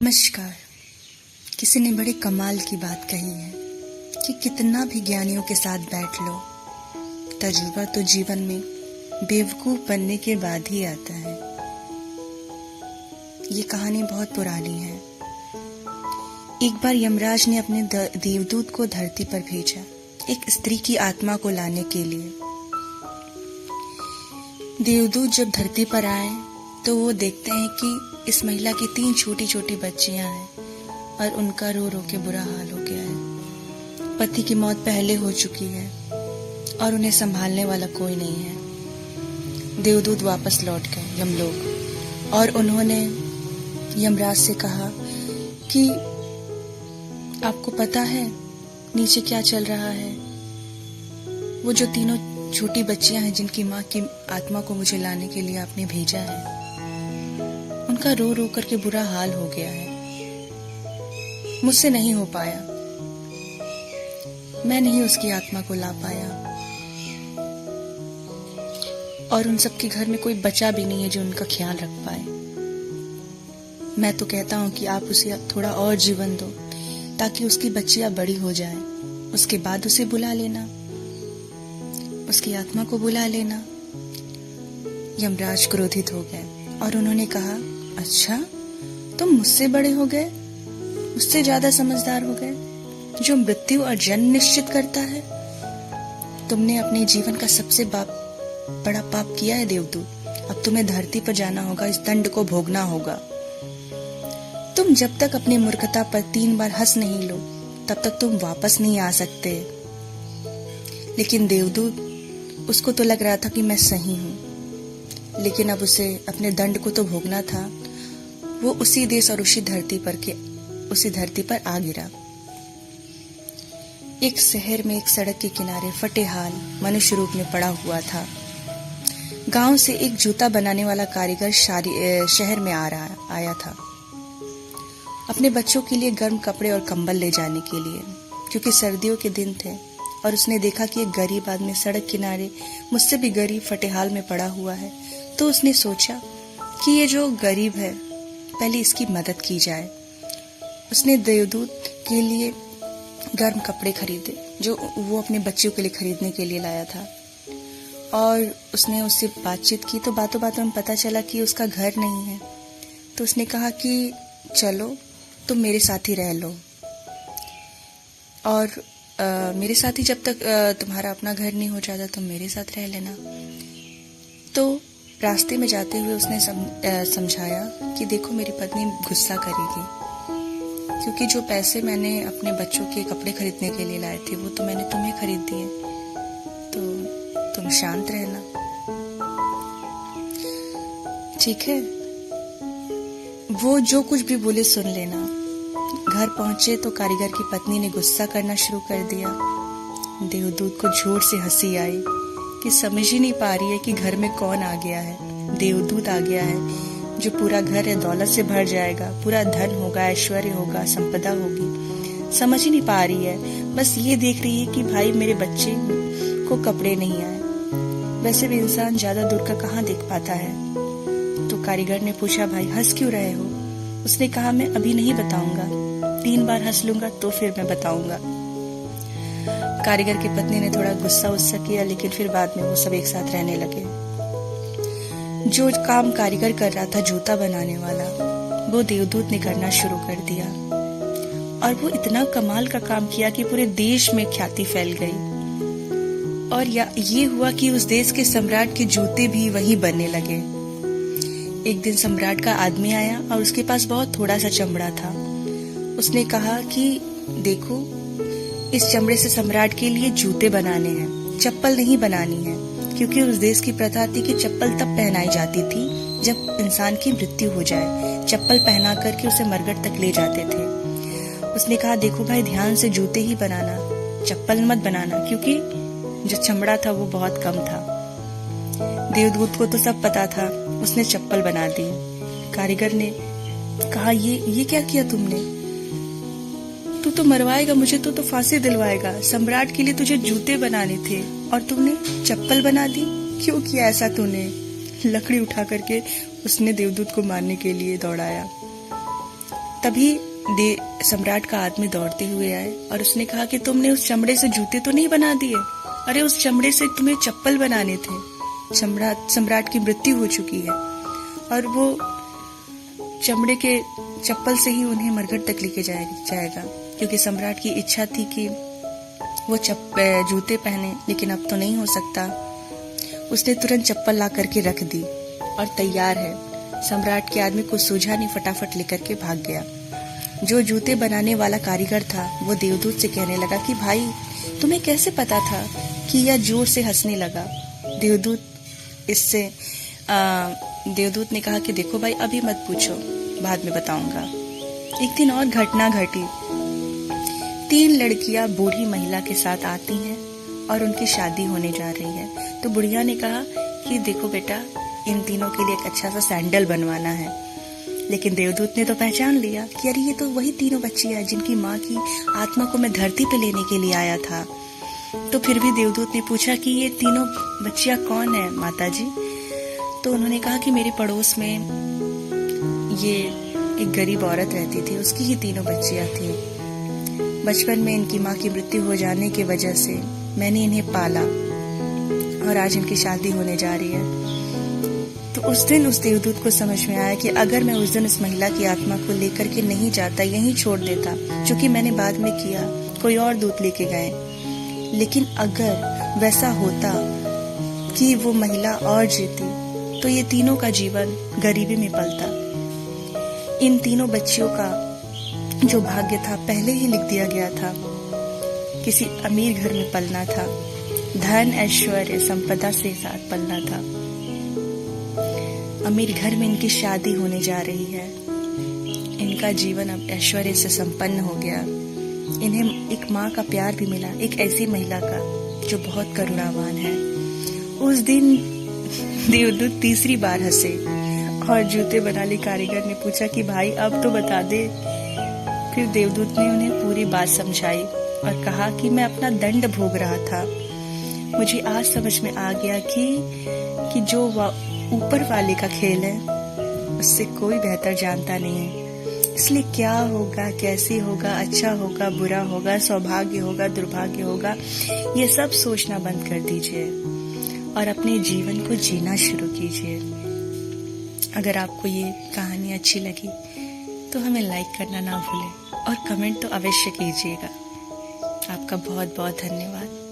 नमस्कार। किसी ने बड़े कमाल की बात कही है कि कितना भी ज्ञानियों के साथ बैठ लो, तजुर्बा तो जीवन में बेवकूफ बनने के बाद ही आता है। ये कहानी बहुत पुरानी है। एक बार यमराज ने अपने देवदूत को धरती पर भेजा एक स्त्री की आत्मा को लाने के लिए। देवदूत जब धरती पर आए तो वो देखते हैं कि इस महिला की 3 छोटी छोटी बच्चियां हैं और उनका रो रो के बुरा हाल हो गया है। पति की मौत पहले हो चुकी है और उन्हें संभालने वाला कोई नहीं है। देवदूत वापस लौट गए यमलोक और उन्होंने यमराज से कहा कि आपको पता है नीचे क्या चल रहा है? वो जो 3 छोटी बच्चियां हैं जिनकी माँ की आत्मा को मुझे लाने के लिए आपने भेजा है, उनका रो रो करके बुरा हाल हो गया है। मुझसे नहीं हो पाया, मैं नहीं उसकी आत्मा को ला पाया और उन सबके घर में कोई बचा भी नहीं है जो उनका ख्याल रख पाए। मैं तो कहता हूँ कि आप उसे थोड़ा और जीवन दो ताकि उसकी बच्चियां बड़ी हो जाएं। उसके बाद उसे बुला लेना, उसकी आत्मा को बुला लेना। यमराज क्रोधित हो गए और उन्होंने कहा, अच्छा तुम मुझसे बड़े हो गए, मुझसे ज्यादा समझदार हो गए, जो मृत्यु और जन्म निश्चित करता है। तुमने अपने जीवन का सबसे बड़ा पाप किया है देवदूत। अब तुम्हें धरती पर जाना होगा, इस दंड को भोगना होगा। तुम जब तक अपनी मूर्खता पर 3 बार हंस नहीं लो तब तक तुम वापस नहीं आ सकते। लेकिन देवदूत, उसको तो लग रहा था कि मैं सही हूं, लेकिन अब उसे अपने दंड को तो भोगना था। वो उसी देश और उसी धरती पर आ गिरा। एक शहर में एक सड़क के किनारे फटेहाल मनुष्य रूप में पड़ा हुआ था। गांव से एक जूता बनाने वाला कारीगर शहर में आया था अपने बच्चों के लिए गर्म कपड़े और कंबल ले जाने के लिए, क्योंकि सर्दियों के दिन थे। और उसने देखा कि एक गरीब आदमी सड़क किनारे मुझसे भी गरीब फटेहाल में पड़ा हुआ है। तो उसने सोचा कि ये जो गरीब है, पहले इसकी मदद की जाए। उसने देवदूत के लिए गर्म कपड़े खरीदे जो वो अपने बच्चों के लिए खरीदने के लिए लाया था। और उसने उससे बातचीत की तो बातों बातों में पता चला कि उसका घर नहीं है। तो उसने कहा कि चलो तुम मेरे साथ ही रह लो और मेरे साथ ही जब तक तुम्हारा अपना घर नहीं हो जाता तुम मेरे साथ रह लेना। तो रास्ते में जाते हुए उसने समझाया कि देखो मेरी पत्नी गुस्सा करेगी, क्योंकि जो पैसे मैंने अपने बच्चों के कपड़े खरीदने के लिए लाए थे वो तो मैंने तुम्हें खरीद दिए, तो तुम शांत रहना, ठीक है? वो जो कुछ भी बोले सुन लेना। घर पहुंचे तो कारीगर की पत्नी ने गुस्सा करना शुरू कर दिया। देवदूत को जोर से हंसी आई कि समझ ही नहीं पा रही है कि घर में कौन आ गया है। देवदूत आ गया है जो पूरा घर है दौलत से भर जाएगा, पूरा धन होगा, ऐश्वर्य होगा, संपदा होगी। समझ ही नहीं पा रही है, बस ये देख रही है कि भाई मेरे बच्चे को कपड़े नहीं आए। वैसे भी इंसान ज्यादा दूर का कहाँ देख पाता है। तो कारीगर ने पूछा, भाई हंस क्यों रहे हो? उसने कहा, मैं अभी नहीं बताऊंगा, 3 बार हंस लूंगा तो फिर मैं बताऊंगा। कारीगर की पत्नी ने थोड़ा गुस्सा किया, लेकिन फिर बाद में वो सब एक साथ रहने लगे। जो काम कारीगर कर रहा था जूता बनाने वाला, वो देवदूत ने करना शुरू कर दिया और वो इतना कमाल का काम किया कि पूरे देश में ख्याति फैल गई। और ये हुआ कि उस देश के सम्राट के जूते भी वहीं बनने लगे। एक दिन सम्राट का आदमी आया और उसके पास बहुत थोड़ा सा चमड़ा था। उसने कहा कि देखो, इस चमड़े से सम्राट के लिए जूते बनाने हैं, चप्पल नहीं बनानी है, क्योंकि उस देश की प्रथा थी कि चप्पल तब पहनाई जाती थी जब इंसान की मृत्यु हो जाए। चप्पल पहना करके उसे मरघट तक ले जाते थे। उसने कहा, देखो भाई, ध्यान से जूते ही बनाना, चप्पल मत बनाना, क्योंकि जो चमड़ा था वो बहुत कम था। देवदूत को तो सब पता था, उसने चप्पल बना दी। कारीगर ने कहा, ये क्या किया तुमने? तू तो मरवाएगा मुझे, तो फांसी दिलवाएगा। सम्राट के लिए तुझे जूते बनाने थे और तुमने चप्पल बना दी। क्यों किया ऐसा तूने? लकड़ी उठा करके उसने देवदूत को मारने के लिए दौड़ाया। तभी सम्राट का आदमी दौड़ते हुए आए और उसने कहा कि तुमने उस चमड़े से जूते तो नहीं बना दिए? अरे उस चमड़े से तुम्हें चप्पल बनाने थे। सम्राट की मृत्यु हो चुकी है और वो चमड़े के चप्पल से ही उन्हें मरघट तक लेके जाएगा, क्योंकि सम्राट की इच्छा थी कि वो जूते पहने, लेकिन अब तो नहीं हो सकता। उसने तुरंत चप्पल ला करके रख दी और तैयार है। सम्राट के आदमी को सूझा नहीं, फटाफट लेकर के भाग गया। जो जूते बनाने वाला कारीगर था वो देवदूत से कहने लगा कि भाई तुम्हें कैसे पता था? कि यह जोर से हंसने लगा। देवदूत ने कहा कि देखो भाई अभी मत पूछो, बाद में बताऊंगा। एक दिन और घटना घटी। 3 लड़कियां बूढ़ी महिला के साथ आती हैं और उनकी शादी होने जा रही है। तो बुढ़िया ने कहा कि देखो बेटा, इन तीनों के लिए एक अच्छा सा सैंडल बनवाना है। लेकिन देवदूत ने तो पहचान लिया कि अरे ये तो वही तीनों बच्चियां जिनकी माँ की आत्मा को मैं धरती पे लेने के लिए आया था। तो फिर भी देवदूत ने पूछा कि ये तीनों बच्चियां कौन है माता जी? तो उन्होंने कहा कि मेरे पड़ोस में ये एक गरीब औरत रहती थी, उसकी ही तीनों बच्चियां थी। बचपन में इनकी माँ की मृत्यु हो जाने की वजह से मैंने इन्हें पाला और आज इनकी शादी होने जा रही है। तो उस दिन उस देवदूत को समझ में आया कि अगर मैं उस दिन उस महिला की आत्मा को लेकर के नहीं जाता, यहीं छोड़ देता, जो कि मैंने बाद में किया, कोई और दूत लेके गए। लेकिन अगर वैसा होता कि वो महिला और जीती, तो ये तीनों का जीवन गरीबी में पलता। इन तीनों बच्चियों का जो भाग्य था पहले ही लिख दिया गया था। किसी अमीर घर में पलना था, धन ऐश्वर्य संपदा से साथ पलना था। अमीर घर में इनकी शादी होने जा रही है। इनका जीवन अब ऐश्वर्य से संपन्न हो गया। इन्हें एक माँ का प्यार भी मिला, एक ऐसी महिला का जो बहुत करुणावान है। उस दिन देवदूत तीसरी बार हंसे और जूते बनाने कारीगर ने पूछा कि भाई अब तो बता दे। फिर देवदूत ने उन्हें पूरी बात समझाई और कहा कि मैं अपना दंड भोग रहा था। मुझे आज समझ में आ गया कि जो ऊपर वाले का खेल है उससे कोई बेहतर जानता नहीं है। इसलिए क्या होगा, कैसे होगा, अच्छा होगा, बुरा होगा, सौभाग्य होगा, दुर्भाग्य होगा, ये सब सोचना बंद कर दीजिए और अपने जीवन को जीना शुरू कीजिए। अगर आपको ये कहानी अच्छी लगी तो हमें लाइक करना ना भूलें और कमेंट तो अवश्य कीजिएगा। आपका बहुत बहुत धन्यवाद।